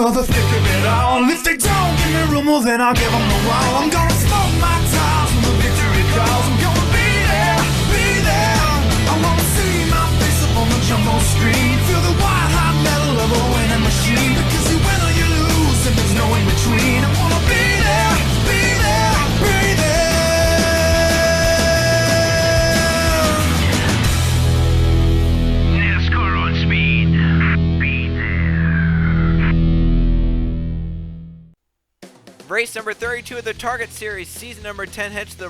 for the thick of it all. If they don't give me room, well then I'll give them the wall. I'm gonna smoke my tires when the victory calls. I'm gonna be there, be there. I wanna see my face up on the jumbo screen. Feel the white hot metal of a winning machine. Because you win or you lose and there's no in between. I wanna be there, be there, be there. Race number 32 of the Target Series, season number 10, heads to the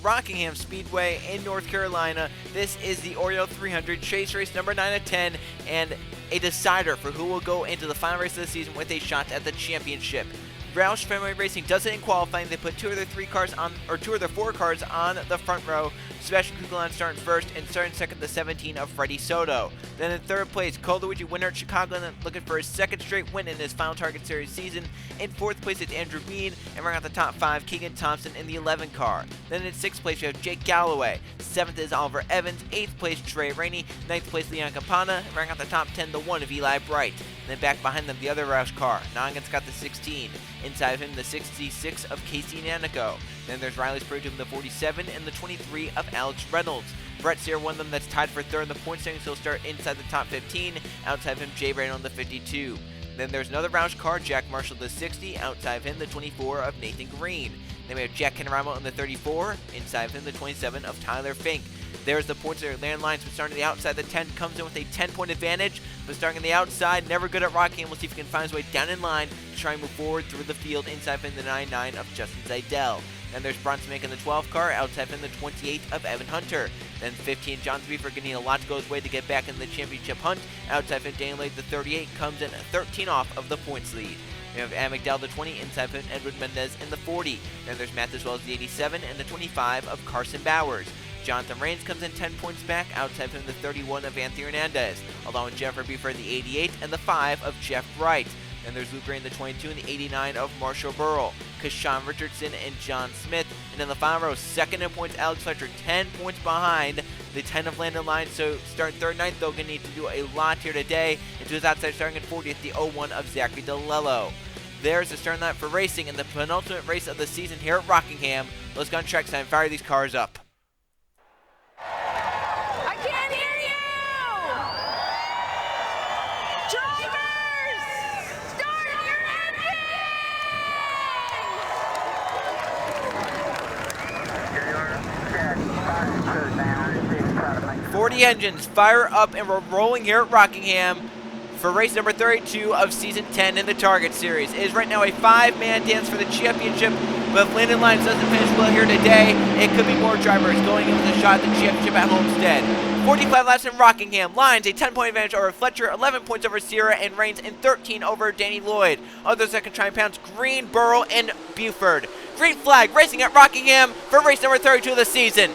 Rockingham Speedway in North Carolina. This is the Oreo 300 chase race number 9 of 10, and a decider for who will go into the final race of the season with a shot at the championship. Roush Fenway Racing does it in qualifying. They put two of their four cars on the front row. Sebastian Kugelon starting first, and starting second, the 17 of Freddie Soto. Then in third place, Cole Luigi winner at Chicago, looking for his second straight win in his final Target Series season. In fourth place, it's Andrew Bean, and rounding out the top five, Keegan Thompson in the 11 car. Then in sixth place, you have Jake Galloway. Seventh is Oliver Evans. Eighth place, Trey Rainey. Ninth place, Leon Campana. Rounding out the top 10, the 1 of Eli Bright. And then back behind them, the other Roush car. Noggin's got the 16. Inside of him, the 66 of Casey Nanico. Then there's Riley Spurgeon, the 47, and the 23 of Alex Reynolds. Brett Sear, one of them that's tied for third in the point standings, so he'll start inside the top 15. Outside of him, Jay Brain on the 52. Then there's another Roush car, Jack Marshall, the 60. Outside of him, the 24 of Nathan Green. Then we have Jack Canoramo in the 34. Inside of him, the 27 of Tyler Fink. There's the points there. Landon Lyons, starting on the outside. The 10 comes in with a 10-point advantage, but starting on the outside, never good at Rockingham. We'll see if he can find his way down in line to try and move forward through the field. Inside of him, the 99 of Justin Zaydell. Then there's Bronson making the 12 car, outside him the 28 of Evan Hunter. Then 15, John Beaver going to need a lot to go his way to get back in the championship hunt. Outside him, Daniel Lade, the 38, comes in 13 off of the points lead. We have Adam McDowell, the 20, inside him, Edward Mendez in the 40. Then there's Matt as well as the 87 and the 25 of Carson Bowers. Jonathan Rains comes in 10 points back, outside him the 31 of Anthony Hernandez, along with Jeffrey Beaver in the 88 and the 5 of Jeff Bright. Then there's Luke Gray in the 22 and the 89 of Marshall Burrell, Kashawn Richardson and John Smith. And in the final row, second in points, Alex Fletcher, 10 points behind the 10 of Landon Lyons. So starting third, ninth, though, going to need to do a lot here today. And to his outside, starting at 40th, the 01 of Zachary DeLello. There's the starting line for racing in the penultimate race of the season here at Rockingham. Let's go on track time, fire these cars up. I can't hear you! Drivers! Start your engines! 40 engines, fire up, and we're rolling here at Rockingham for race number 32 of season 10 in the Target Series. It is right now a 5-man dance for the championship, but if Landon Lyons doesn't finish well here today, it could be more drivers going in with a shot at the championship at Homestead. 45 laps in Rockingham. Lyons a 10-point advantage over Fletcher, 11 points over Sierra, and Rains in 13 over Danny Lloyd. Other second trying pounds, Green, Burrow, and Buford. Green flag racing at Rockingham for race number 32 of the season.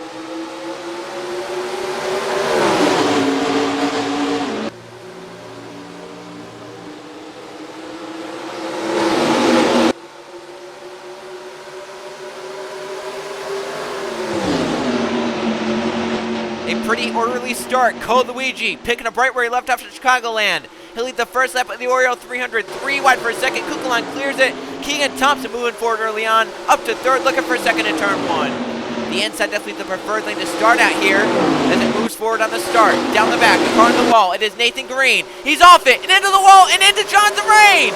Pretty orderly start. Cole Luigi picking up right where he left off in Chicagoland. He'll lead the first lap of the Oreo 300, 3 wide for a second. Kugelon clears it. Keegan Thompson moving forward early on, up to third, looking for second in turn 1. The inside definitely the preferred lane to start out here as it moves forward on the start. Down the back, the car on the wall. It is Nathan Green. He's off it and into the wall and into Jonathan Rains.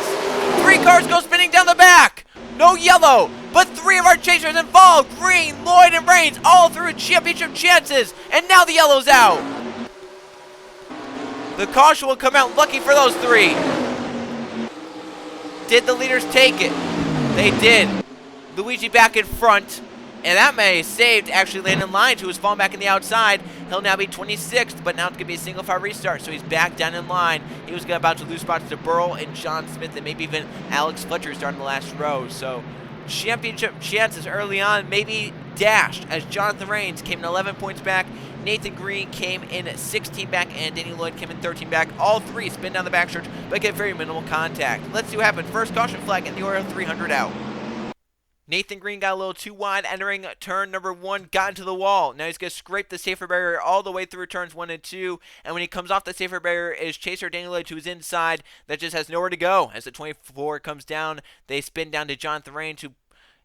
3 cars go spinning down the back. No yellow, but 3 of our chasers involved. Green, Lloyd, and Rains all through championship chances. And now the yellow's out. The caution will come out lucky for those 3. Did the leaders take it? They did. Luigi back in front. And that may have saved actually Landon Lyons, who was falling back in the outside. He'll now be 26th, but now it's going to be a single file restart, so he's back down in line. He was about to lose spots to Burrow and John Smith, and maybe even Alex Fletcher starting the last row. So championship chances early on maybe dashed as Jonathan Rains came in 11 points back. Nathan Green came in 16 back, and Danny Lloyd came in 13 back. All 3 spin down the backstretch, but get very minimal contact. Let's see what happens. First caution flag and the Oreo 300 out. Nathan Green got a little too wide entering turn number 1, got into the wall. Now he's going to scrape the safer barrier all the way through turns 1 and 2. And when he comes off the safer barrier is Chaser Daniel Lloyd to his inside. That just has nowhere to go. As the 24 comes down, they spin down to Jonathan Rains, who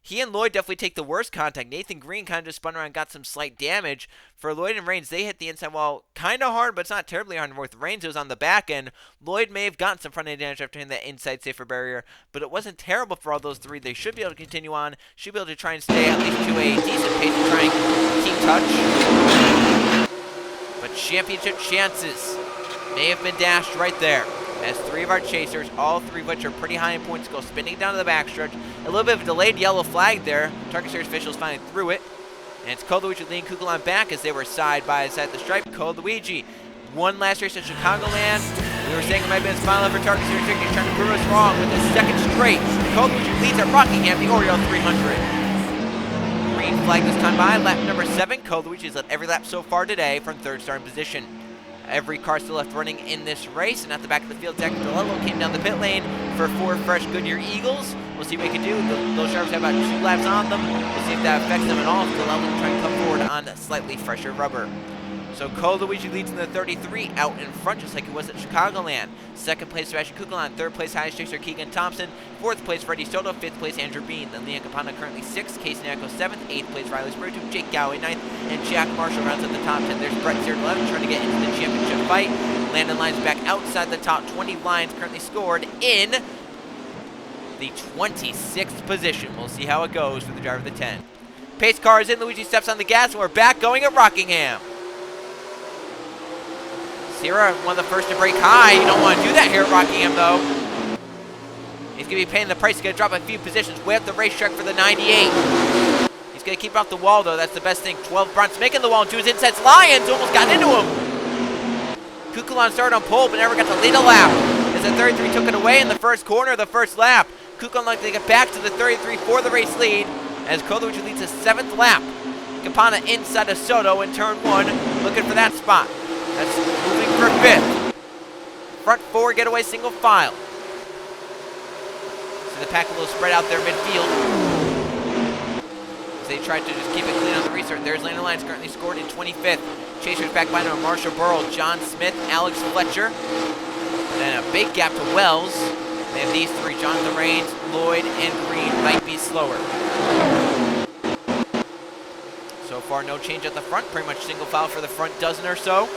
he and Lloyd definitely take the worst contact. Nathan Green kind of just spun around and got some slight damage. For Lloyd and Rains, they hit the inside wall kind of hard, but it's not terribly hard. With Rains, it was on the back end. Lloyd may have gotten some front-end damage after hitting that inside safer barrier, but it wasn't terrible for all those three. They should be able to continue on. Should be able to try and stay at least to a decent pace and try and keep touch. But championship chances may have been dashed right there, as three of our chasers, all three of which are pretty high in points, go spinning down to the backstretch. A little bit of a delayed yellow flag there. Target series officials finally threw it. And it's Code Luigi leading Kukulon back as they were side by side at the stripe. Code Luigi won last race in Chicagoland. We were saying it might have been his final ever Target series victory. He's trying to prove us wrong with his second straight. Code Luigi leads at Rockingham, the Oreo 300. Green flag this time by lap number 7. Code Luigi's led every lap so far today from third starting position. Every car still left running in this race, and at the back of the field, Zach DeLello came down the pit lane for 4 fresh Goodyear Eagles. We'll see what we can do. Those drivers have about 2 laps on them. We'll see if that affects them at all. DeLello will try and come forward on slightly fresher rubber. So Code Luigi leads in the 33 out in front, just like he was at Chicagoland. Second place, Sebastian Kukulon. Third place, highest chaser Keegan Thompson. Fourth place, Freddie Soto. Fifth place, Andrew Bean. Then Leon Capana currently 6th. Casey Nacco 7th. 8th place, Riley Spiritu. Jake Galloway 9th. And Jack Marshall rounds at the top 10. There's Brett Sear 11th, trying to get into the championship fight. Landon Lyons back outside the top 20. Lyons currently scored in the 26th position. We'll see how it goes for the driver of the 10. Pace car is in. Luigi steps on the gas, and we're back going at Rockingham. Sierra, one of the first to break high. You don't want to do that here at Rockingham, though. He's going to be paying the price. He's going to drop a few positions way up the racetrack for the 98. He's going to keep off the wall, though. That's the best thing. 12 Bronx making the wall to his insides. Lyons almost got into him. Kukulon started on pole, but never got to lead a lap, as the 33 took it away in the first corner of the first lap. Kukulon likely to get back to the 33 for the race lead, as Code Luigi leads the 7th lap. Capana inside of Soto in turn 1, looking for that spot. That's moving for 5th. Front 4 getaway single file. So the pack a little spread out there midfield, as they tried to just keep it clean on the restart. There's Landon Lyons currently scored in 25th. Chasers back by him, Marshall Burrow, John Smith, Alex Fletcher. And a big gap to Wells. They have these three, Jonathan Rains, Lloyd, and Green might be slower. So far, no change at the front. Pretty much single file for the front dozen or so.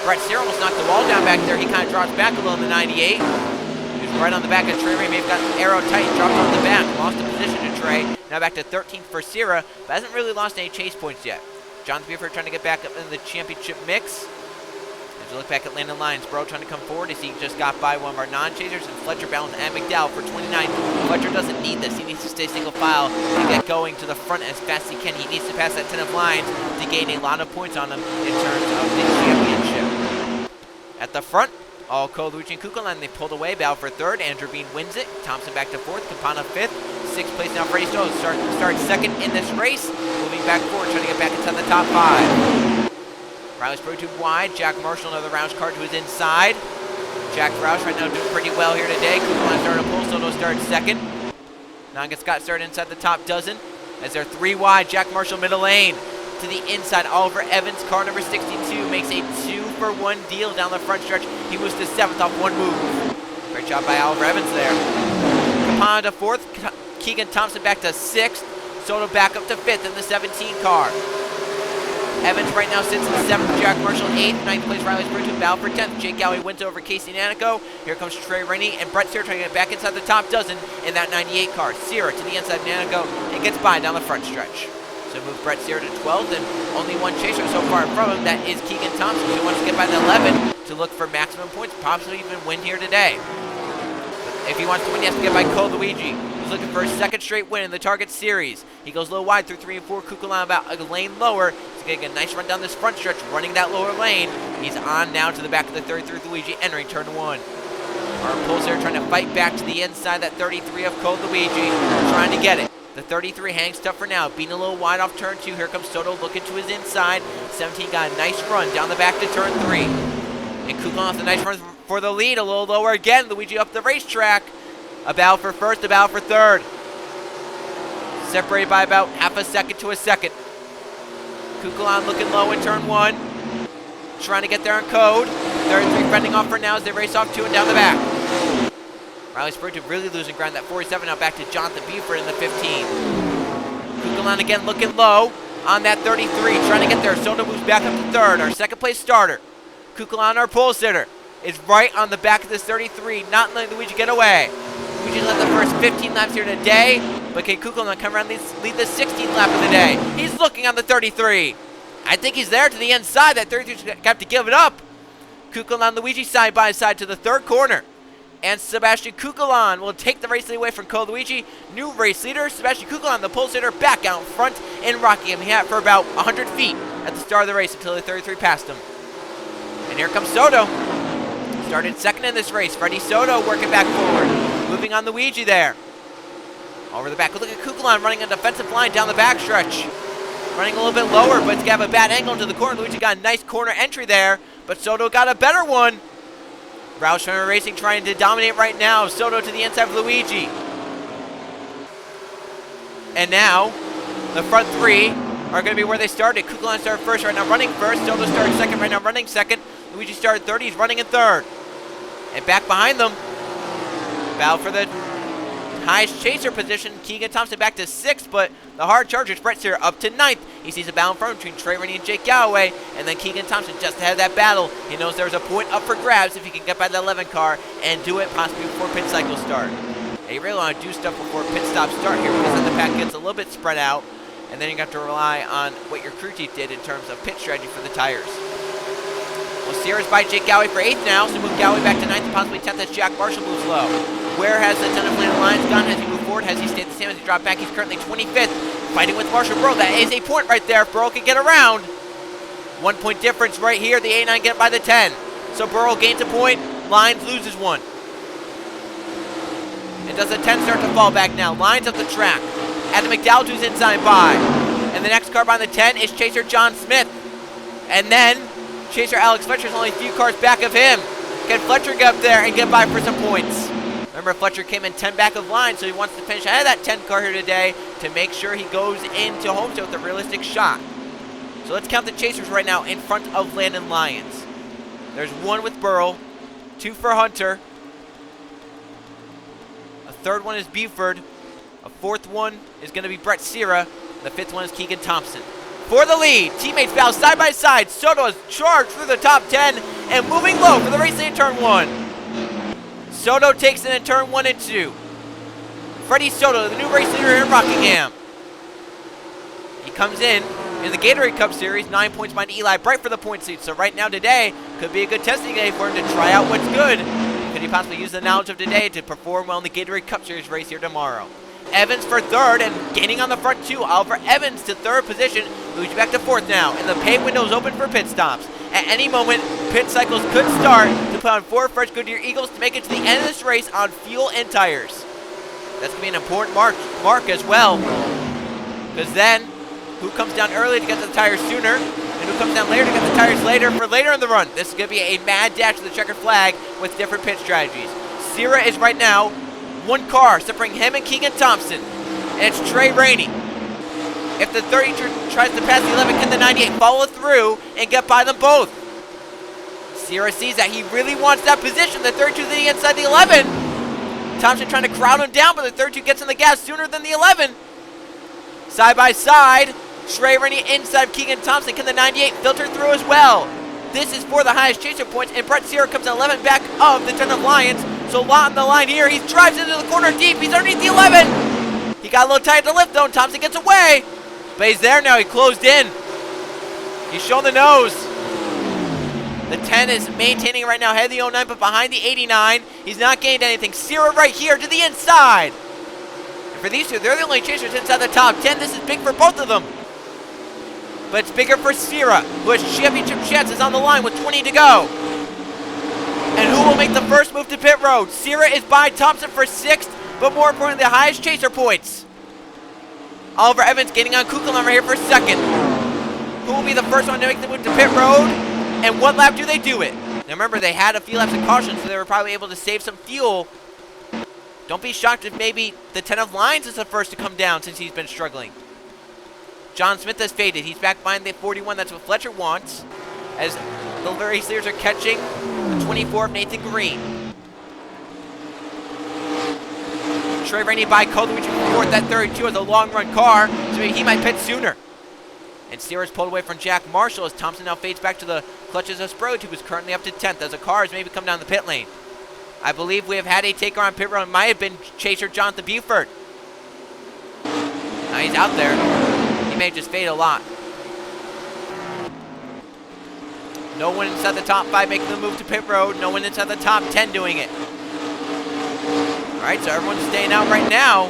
Brett Sear almost knocked the wall down back there. He kind of drops back a little in the 98. He was right on the back of Trey Ray. May have got an arrow tight, dropped on the back. Lost the position to Trey. Now back to 13th for Sierra, but hasn't really lost any chase points yet. Jonathan Buford trying to get back up in the championship mix. As we look back at Landon Lyons, Bro trying to come forward as he just got by one of our non-chasers, and Fletcher balanced and McDowell for 29. Fletcher doesn't need this. He needs to stay single file and get going to the front as fast as he can. He needs to pass that 10 of Lyons to gain a lot of points on him in terms of the championship. At the front, all Code Luigi and Kukulon, they pulled away. Battle for 3rd. Andrew Bean wins it. Thompson back to 4th. Campana 5th. 6th place now for Freddie Soto. Starts 2nd in this race. Moving back forward, trying to get back inside the top 5. Roush Pro tube wide. Jack Marshall, another Roush car to his inside. Jack Roush right now doing pretty well here today. Kukulon started a pole. Soto started 2nd. Nanga Scott started inside the top dozen. As they're 3 wide. Jack Marshall middle lane. To the inside, Oliver Evans, car number 62, makes a 2-for-1 deal down the front stretch. He moves to 7th off 1 move. Great job by Oliver Evans there. Capana to 4th, Keegan Thompson back to 6th, Soto back up to 5th in the 17 car. Evans right now sits in 7th, Jack Marshall 8th, 9th place Riley Spiritu, battle for 10th. Jake Galloway wins over Casey Nanico. Here comes Trey Rainey and Brett Sear trying to get back inside the top dozen in that 98 car. Sear to the inside of Nanico and gets by down the front stretch. So move Brett Sear to 12th, and only one chaser so far from him. That is Keegan Thompson, who wants to get by the 11 to look for maximum points, possibly even win here today. But if he wants to win, he has to get by Code Luigi, who's looking for his 2nd straight win in the Target Series. He goes a little wide through 3 and 4. Kukulon about a lane lower. He's going to get a nice run down this front stretch, running that lower lane. He's on now to the back of the 33 Luigi, entering turn 1. Our pulls there trying to fight back to the inside, that 33 of Code Luigi, trying to get it. The 33 hangs tough for now, being a little wide off turn 2. Here comes Soto looking to his inside. 17 got a nice run down the back to turn 3. And Kukulon off the nice run for the lead, a little lower again. Luigi up the racetrack. A battle for 1st, a battle for 3rd. Separated by about half a second to a second. Kukulon looking low in turn 1. Trying to get there on code. 33 fending off for now as they race off 2 and down the back. Riley Spurgeon really losing ground. That 47 now back to Jonathan Buford in the 15. Kukulon again looking low on that 33. Trying to get there. Soto moves back up to 3rd. Our 2nd place starter. Kukulon, our pole sitter, is right on the back of this 33. Not letting Luigi get away. Luigi led the first 15 laps here today. But can Kukulon come around and lead the 16th lap of the day? He's looking on the 33. I think he's there to the inside. That 33's going to have to give it up. Kukulon, Luigi side by side to the 3rd corner. And Sebastian Kukulon will take the race lead away from Ko Luigi. New race leader, Sebastian Kukulon, the pole sitter, back out front in Rockingham. He had it for about 100 feet at the start of the race until the 33 passed him. And here comes Soto. Started 2nd in this race. Freddie Soto working back forward. Moving on Luigi there. Over the back. Look at Kukulon running a defensive line down the backstretch. Running a little bit lower, but it's got a bad angle into the corner. Luigi got a nice corner entry there, but Soto got a better one. Roush Racing trying to dominate right now. Soto to the inside of Luigi. And now, the front 3 are going to be where they started. Kukulon started 1st, right now running 1st. Soto started 2nd, right now running 2nd. Luigi started 3rd, he's running in 3rd. And back behind them, battle for the highest chaser position. Keegan Thompson back to 6th, but the hard charger Brett Sear up to 9th. He sees a battle in front between Trey Rainey and Jake Galloway, and then Keegan Thompson just ahead of that battle. He knows there's a point up for grabs if he can get by the 11 car and do it possibly before pit cycle start. And you really want to do stuff before pit stop start here because then the pack gets a little bit spread out, and then you have to rely on what your crew chief did in terms of pit strategy for the tires. Well, Sierra's by Jake Galloway for 8th now, so move Galloway back to 9th and possibly 10th as Jack Marshall moves low. Where has the 10 of Landon Lyons gone as he moves forward? Has he stayed the same as he dropped back? He's currently 25th, fighting with Marshall Burrow. That is a point right there if Burrow can get around. 1 point difference right here. The A9 get by the 10. So Burrow gains a point, Lyons loses 1. And does the 10 start to fall back now? Lyons up the track. Adam McDowell who's inside by. And the next car behind the 10 is Chaser John Smith. And then Chaser Alex Fletcher is only a few cars back of him. Can Fletcher get up there and get by for some points? Remember, Fletcher came in 10 back of line, so he wants to finish ahead of that 10 car here today to make sure he goes into Homestead with a realistic shot. So let's count the chasers right now in front of Landon Lyons. There's 1 with Burrow, 2 for Hunter. A 3rd one is Buford. A 4th one is going to be Brett Sierra. The 5th one is Keegan Thompson. For the lead, teammates battle side by side. Soto has charged through the top 10 and moving low for the race in turn 1. Soto takes it in turn 1 and 2. Freddie Soto, the new race leader here in Rockingham. He comes in the Gatorade Cup Series, 9 points behind Eli Bright for the point lead. So right now today could be a good testing day for him to try out what's good. Could he possibly use the knowledge of today to perform well in the Gatorade Cup Series race here tomorrow? Evans for 3rd and gaining on the front 2. Oliver Evans to 3rd position. Luigi back to 4th now. And the pay window is open for pit stops. At any moment, pit cycles could start to put on 4 fresh Goodyear Eagles to make it to the end of this race on fuel and tires. That's going to be an important mark as well. Because then, who comes down early to get the tires sooner, and who comes down later to get the tires later for later in the run. This is going to be a mad dash to the checkered flag with different pit strategies. Sierra is right now 1 car separating him and Keegan Thompson. And it's Trey Rainey. If the 30 tries to pass the 11, can the 98 follow through and get by them both? Sierra sees that he really wants that position. The 32 to the inside the 11. Thompson trying to crowd him down, but the 32 gets in the gas sooner than the 11. Side by side, Trey Rainey inside Keegan Thompson. Can the 98 filter through as well? This is for the highest chaser points, and Brett Sierra comes in 11 back of the 10 of Lions. So a lot on the line here. He drives into the corner deep. He's underneath the 11. He got a little tight at the lift, though, and Thompson gets away. But he's there now. He closed in. He's showing the nose. The 10 is maintaining right now, ahead of the 09, but behind the 89. He's not gained anything. Sierra right here to the inside. And for these two, they're the only chasers inside the top 10. This is big for both of them. But it's bigger for Sierra, who has championship chances on the line with 20 to go. And who will make the first move to pit road? Sierra is by Thompson for 6th, but more importantly, the highest chaser points. Oliver Evans getting on Kukulon right here for 2nd. Who will be the first one to make the move to pit road? And what lap do they do it? Now remember, they had a few laps of caution, so they were probably able to save some fuel Don't be shocked if maybe the 10 of Lions is the first to come down since he's been struggling. John Smith has faded. He's back behind the 41. That's what Fletcher wants. As the race leaders are catching the 24 of Nathan Green. Trey Rainey by Cole, which fourth. That 32 has a long run car, so maybe he might pit sooner. And Sierra's pulled away from Jack Marshall as Thompson now fades back to the clutches of Sprode, who is currently up to 10th as the cars maybe come down the pit lane. I believe we have had a taker on pit road. It might have been chaser Jonathan Buford. Now he's out there. He may just fade a lot. No one inside the top 5 making the move to pit road. No one inside the top 10 doing it. Alright, so everyone's staying out right now.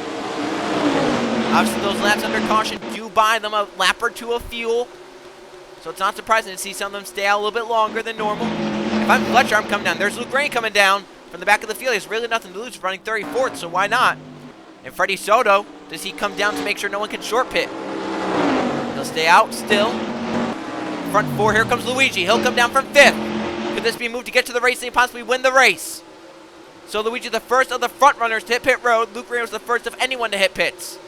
Obviously, those laps under caution do buy them a lap or two of fuel. So it's not surprising to see some of them stay out a little bit longer than normal. If I'm Fletcher, I'm coming down. There's Luke Rain coming down from the back of the field. He has really nothing to lose running 34th, so why not? And Freddie Soto, does he come down to make sure no one can short pit? He'll stay out still. Front 4, here comes Luigi. He'll come down from 5th. Could this be a move to get to the race and possibly win the race? So Luigi, the first of the front runners to hit pit road. Luke Rain was the first of anyone to hit pits.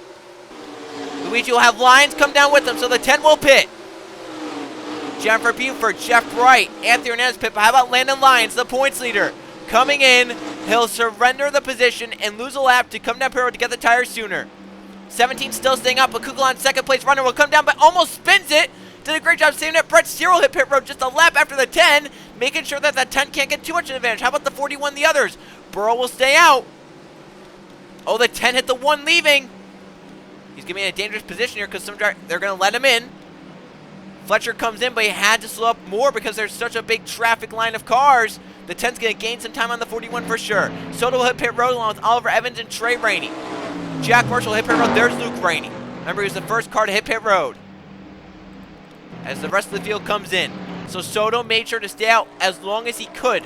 Luigi will have Lions come down with him, so the 10 will pit. Jennifer Buford, Jeff Bright, Anthony Hernandez pit, but how about Landon Lyons, the points leader? Coming in, he'll surrender the position and lose a lap to come down pit road to get the tires sooner. 17 still staying up, but Kugelon, second place runner, will come down, but almost spins it. Did a great job saving it. Brett Cyril hit pit road just a lap after the 10, making sure that that 10 can't get too much of an advantage. How about the 41, the others? Burrow will stay out. Oh, the 10 hit the 1 leaving. He's giving a dangerous position here because they're going to let him in. Fletcher comes in, but he had to slow up more because there's such a big traffic line of cars. The 10's going to gain some time on the 41 for sure. Soto will hit pit road along with Oliver Evans and Trey Rainey. Jack Marshall will hit pit road. There's Luke Rainey. Remember, he was the first car to hit pit road as the rest of the field comes in. So Soto made sure to stay out as long as he could.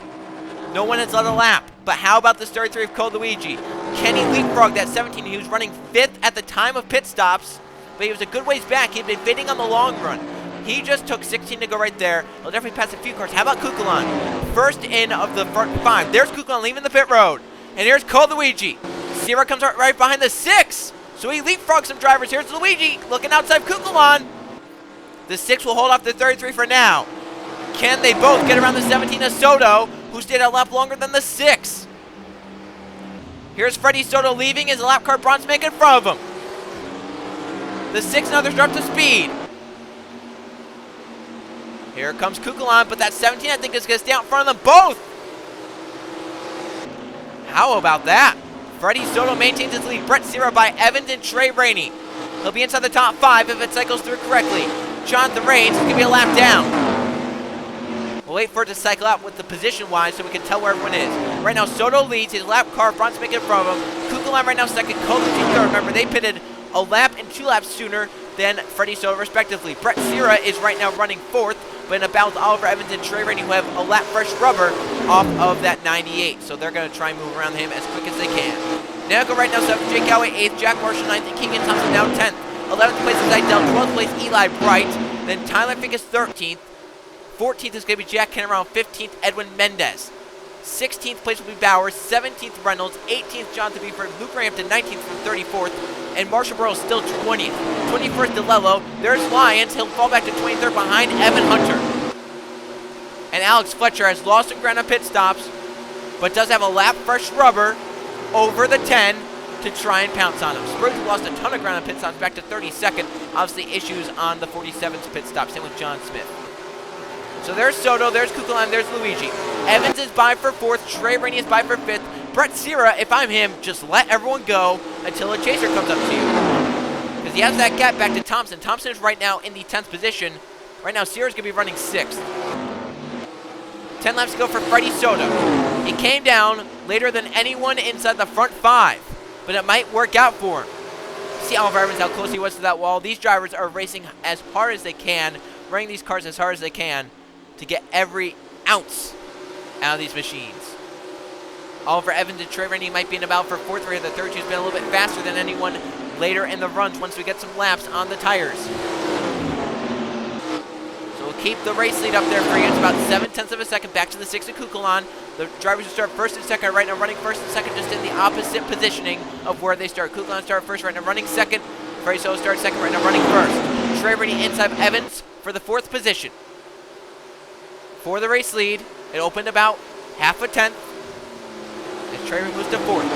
No one has led a lap. But how about this 33 of Cole Luigi? Kenny leapfrogged that 17. He was running 5th at the time of pit stops, but he was a good ways back. He'd been fading on the long run. He just took 16 to go right there. He'll definitely pass a few cars. How about Kukulon? First in of the front 5. There's Kukulon leaving the pit road. And here's Cole Luigi. Sierra comes right behind the 6. So he leapfrogs some drivers. Here's Luigi looking outside Kukulon. The 6 will hold off the 33 for now. Can they both get around the 17 of Soto, who stayed a lap longer than the 6? Here's Freddie Soto leaving as the lap car bronze make in front of him. The 6 and others are up to speed. Here comes Kukulon, but that 17 I think is going to stay out in front of them both. How about that? Freddie Soto maintains his lead. Brett Cira by Evans and Trey Rainey. He'll be inside the top 5 if it cycles through correctly. Jonathan Rains is going to be a lap down. We'll wait for it to cycle out with the position-wise so we can tell where everyone is. Right now, Soto leads. His lap car, Bronze making it from him. Kukulon right now second. Cole third. Remember, they pitted a lap and 2 laps sooner than Freddie Soto, respectively. Brett Cira is right now running 4th, but in a battle with Oliver Evans and Trey Rainey, who have a lap fresh rubber off of that 98. So they're going to try and move around him as quick as they can. Now go right now, 7th, Jake Galloway, 8th, Jack Marshall, 9th, and Keegan Thompson down 10th. 11th place is Idell, 12th place Eli Bright, then Tyler Fink is 13th. 14th is going to be Jack Kennerow, 15th Edwin Mendez. 16th place will be Bowers, 17th Reynolds, 18th Jonathan Beeford, Luke Rampton 19th from 34th, and Marshall Burrow still 20th. 21st DeLello, there's Lyons, he'll fall back to 23rd behind Evan Hunter. And Alex Fletcher has lost some ground on pit stops, but does have a lap fresh rubber over the 10 to try and pounce on him. Spruce lost a ton of ground on pit stops back to 32nd. Obviously issues on the 47th pit stop, same with John Smith. So there's Soto, there's Kukulon, there's Luigi. Evans is by for 4th, Trey Rainey is by for 5th. Brett Cira, if I'm him, just let everyone go until a chaser comes up to you. Because he has that gap back to Thompson. Thompson is right now in the 10th position. Right now, Cira's going to be running 6th. 10 laps to go for Freddie Soto. He came down later than anyone inside the front 5, but it might work out for him. See Oliver Evans, how close he was to that wall. These drivers are racing as hard as they can, running these cars as hard as they can to get every ounce out of these machines. Oliver Evans and Trey Rainey might be in a battle for 4th here. The 32's been a little bit faster than anyone later in the runs once we get some laps on the tires. So we'll keep the race lead up there for you. It's about 7/10 of a second back to the 6 of Kukulon. The drivers who start first and second are right now running first and second, just in the opposite positioning of where they start. Kukulon start first, right now running second. Freddie Soto starts second, right now running first. Trey Rainey inside of Evans for the 4th position. For the race lead, it opened about half a tenth as Trey Rainey moves to 4th.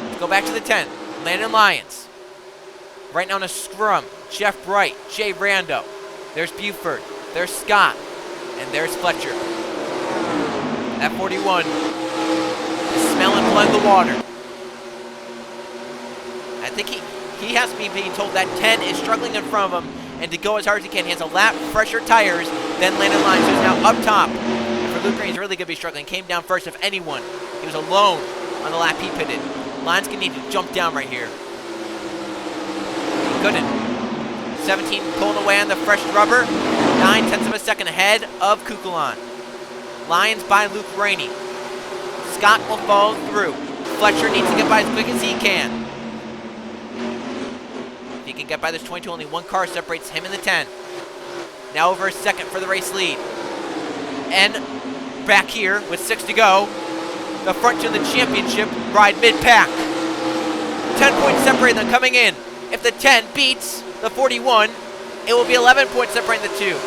Let's go back to the 10. Landon Lyons. Right now in a scrum. Jeff Bright, Jay Rando. There's Buford. There's Scott. And there's Fletcher. That 41 is smelling blood in the water. I think he has to be being told that 10 is struggling in front of him and to go as hard as he can. He has a lap fresher tires than Landon Lyons, who's now up top. And for Luke Green, he's really going to be struggling. Came down first, if anyone. He was alone on the lap he pitted. Lyons going to need to jump down right here. He couldn't. 17 pulling away on the fresh rubber. 9/10 of a second ahead of Kukulon. Lyons by Luke Rainey. Scott will follow through. Fletcher needs to get by as quick as he can. If he can get by this 22, only one car separates him and the 10. Now over a second for the race lead. And back here with 6 to go, the front two of the championship ride mid-pack. 10 points separating them coming in. If the 10 beats the 41, it will be 11 points separating the two.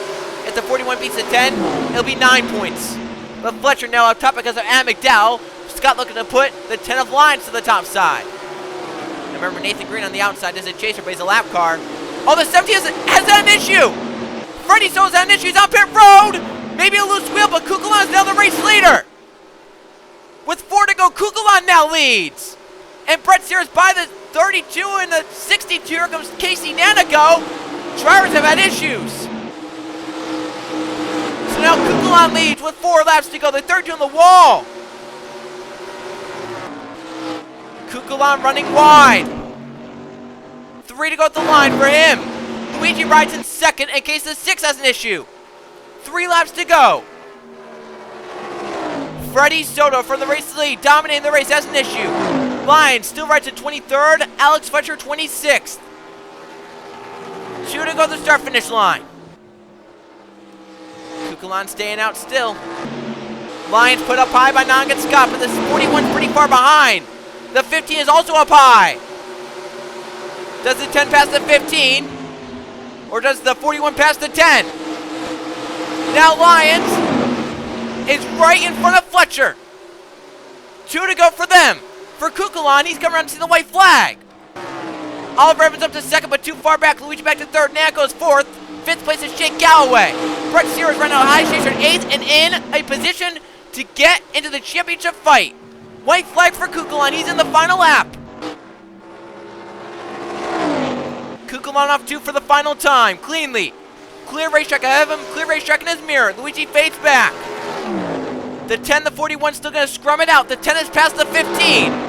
If the 41 beats the 10, it'll be 9 points. But Fletcher now up top because of Adam McDowell. Scott looking to put the 10 of Lyons to the top side. And remember, Nathan Green on the outside is a chaser, but he's a lap car. Oh, the 17 has an issue! Freddie Soto's had an issue. He's on pit road! Maybe a loose wheel, but Kukulon's now the race leader! With 4 to go, Kukulon now leads! And Brett Sears by the 32 and the 62. Here comes Casey Nanago. Drivers have had issues. So now Kukulon leads with 4 laps to go. The 32 on the wall. Kukulon running wide. 3 to go at the line for him. Luigi rides in second in case the 6 has an issue. 3 laps to go. Freddie Soto from the race lead, dominating the race, has an issue. Lyons still rides in 23rd. Alex Fletcher 26th. 2 to go to the start-finish line. Kukulon staying out still. Lyons put up high by Nongan Scott, but this 41's pretty far behind. The 15 is also up high. Does the 10 pass the 15? Or does the 41 pass the 10? Now Lyons is right in front of Fletcher. 2 to go for them. For Kukulon, he's coming around to see the white flag. Oliver Evans up to second, but too far back. Luigi back to third. Nanako's fourth. 5th place is Jake Galloway. Brett Sears right now high station 8th and in a position to get into the championship fight. White flag for Kukulon. He's in the final lap. Kukulon off 2 for the final time. Cleanly. Clear racetrack ahead of him. Clear racetrack in his mirror. Luigi fades back. The 10, the 41 still going to scrum it out. The 10 has passed the 15.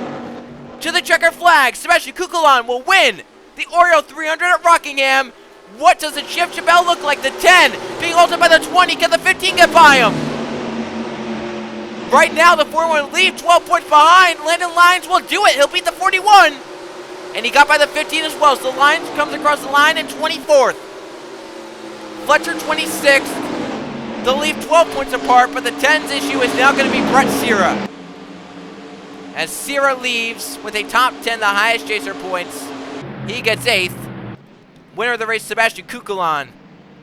To the checker flag, Sebastian Kukulon will win the Oreo 300 at Rockingham. What does the championship bell look like? The 10 being halted by the 20. Can the 15 get by him? Right now, the 41 will leave 12 points behind. Landon Lyons will do it. He'll beat the 41. And he got by the 15 as well. So Lyons comes across the line in 24th. Fletcher 26th. They'll leave 12 points apart, but the 10's issue is now going to be Brett Sierra. As Sierra leaves with a top 10, the highest chaser points, he gets 8th. Winner of the race, Sebastian Kukulon.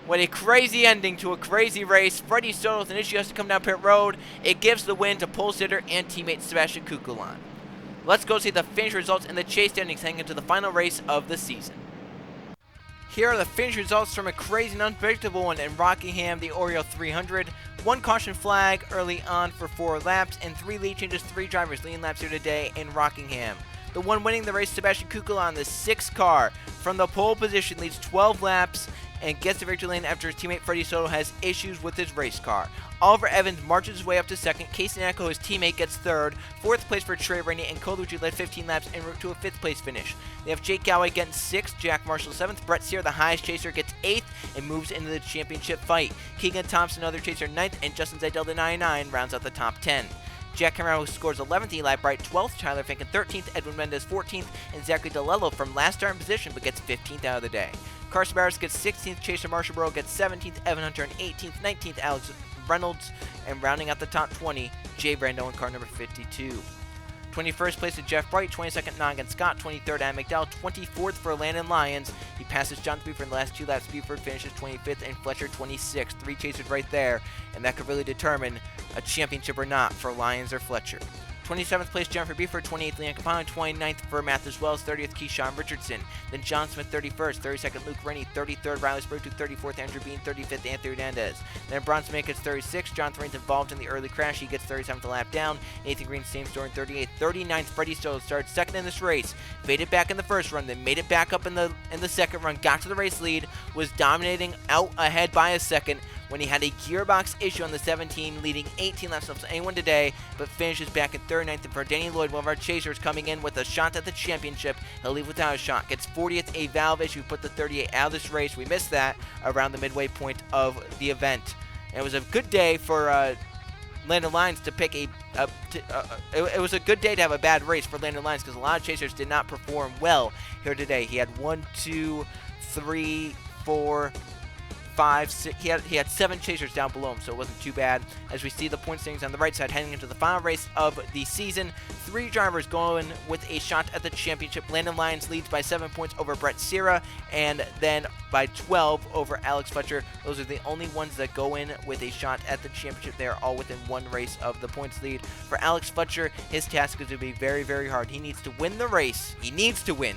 What a crazy ending to a crazy race. Freddie Soto with an issue has to come down pit road. It gives the win to pole sitter and teammate Sebastian Kukulon. Let's go see the finish results and the chase standings heading into the final race of the season. Here are the finish results from a crazy and unpredictable one in Rockingham, the Oreo 300. 1 caution flag early on for 4 laps, and 3 lead changes, 3 drivers leading laps here today in Rockingham. The one winning the race, Sebastian Kukulon, the 6th car from the pole position, leads 12 laps and gets the victory lane after his teammate Freddie Soto has issues with his race car. Oliver Evans marches his way up to 2nd. Casey Nanago, his teammate, gets 3rd. 4th place for Trey Rainey, and Colucci led 15 laps en route to a 5th place finish. They have Jake Galloway getting 6th, Jack Marshall 7th. Brett Sear, the highest chaser, gets 8th and moves into the championship fight. Keegan Thompson, another chaser, 9th, and Justin Zidell, the 99, rounds out the top 10. Jack Cameron scores 11th, Eli Bright 12th, Tyler Finken 13th, Edwin Mendez 14th, and Zachary DeLello from last start in position but gets 15th out of the day. Carson Barris gets 16th, Chaser Marshallboro gets 17th, Evan Hunter in 18th, 19th, Alex Reynolds, and rounding out the top 20, Jay Brando in car number 52. 21st place is Jeff Bright, 22nd Noggin Scott, 23rd Adam McDowell, 24th for Landon Lyons. He passes John Buford in the last 2 laps. Buford finishes 25th and Fletcher 26th. 3 chasers right there, and that could really determine a championship or not for Lyons or Fletcher. 27th place, Jennifer Buford, 28th, Leanne Capano, 29th for Mathis Wells, 30th, Keyshawn Richardson. Then John Smith, 31st, 32nd, Luke Rennie, 33rd, Riley Spurgeon, 34th, Andrew Bean, 35th, Anthony Hernandez. Then Bronson Smith gets 36th, John Thorne's involved in the early crash, he gets 37th a lap down. Nathan Green, same story in 38th. 39th, Freddie Stoll started second in this race, faded back in the first run, then made it back up in the second run, got to the race lead, was dominating out ahead by a second, when he had a gearbox issue on the 17, leading 18 laps of anyone today, but finishes back in 39th. And for Danny Lloyd, one of our chasers, coming in with a shot at the championship, he'll leave without a shot. Gets 40th, a valve issue, put the 38 out of this race. We missed that around the midway point of the event. And it was a good day for Landon Lyons to pick it was a good day to have a bad race for Landon Lyons, because a lot of chasers did not perform well here today. He had 1, 2, 3, 4, 5, 6, he had 7 chasers down below him, so it wasn't too bad. As we see the point standings on the right side heading into the final race of the season, 3 drivers going with a shot at the championship. Landon Lyons leads by 7 points over Brett Sierra, and then by 12 over Alex Fletcher. Those are the only ones that go in with a shot at the championship. They are all within 1 race of the points lead. For Alex Fletcher, his task is to be very, very hard. He needs to win the race. He needs to win.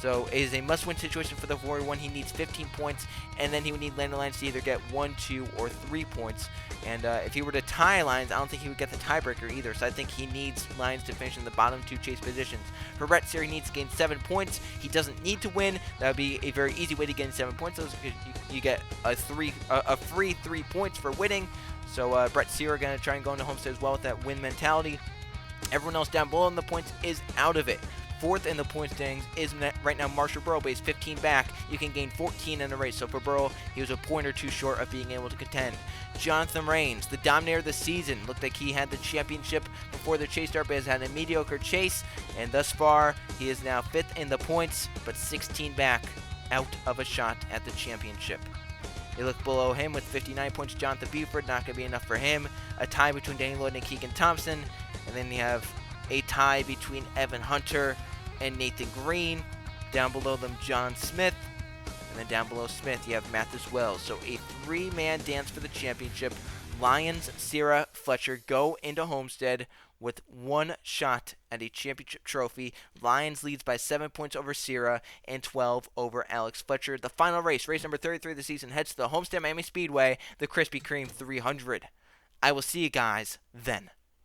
So it is a must-win situation for the 41. He needs 15 points, and then he would need Landon Lyons to either get 1, 2, or 3 points. And if he were to tie Lyons, I don't think he would get the tiebreaker either. So I think he needs Lyons to finish in the bottom 2 chase positions. For Brett Sierra, he needs to gain 7 points. He doesn't need to win. That would be a very easy way to gain 7 points. You get a free 3 points for winning. So Brett Sierra going to try and go into Homestead as well with that win mentality. Everyone else down below in the points is out of it. 4th in the point standings is right now Marshall Burrow, but he's 15 back. You can gain 14 in the race. So for Burrow, he was a point or 2 short of being able to contend. Jonathan Rains, the dominator of the season, looked like he had the championship before the chase start, but has had a mediocre chase. And thus far, he is now 5th in the points, but 16 back, out of a shot at the championship. You look below him with 59 points, Jonathan Buford, not going to be enough for him. A tie between Danny Lloyd and Keegan Thompson. And then you have a tie between Evan Hunter and Nathan Green. Down below them, John Smith. And then down below Smith, you have Mathis Wells. So a 3-man dance for the championship. Lyons, Sierra, Fletcher go into Homestead with 1 shot at a championship trophy. Lyons leads by 7 points over Sierra and 12 over Alex Fletcher. The final race, race number 33 of the season, heads to the Homestead Miami Speedway, the Krispy Kreme 300. I will see you guys then.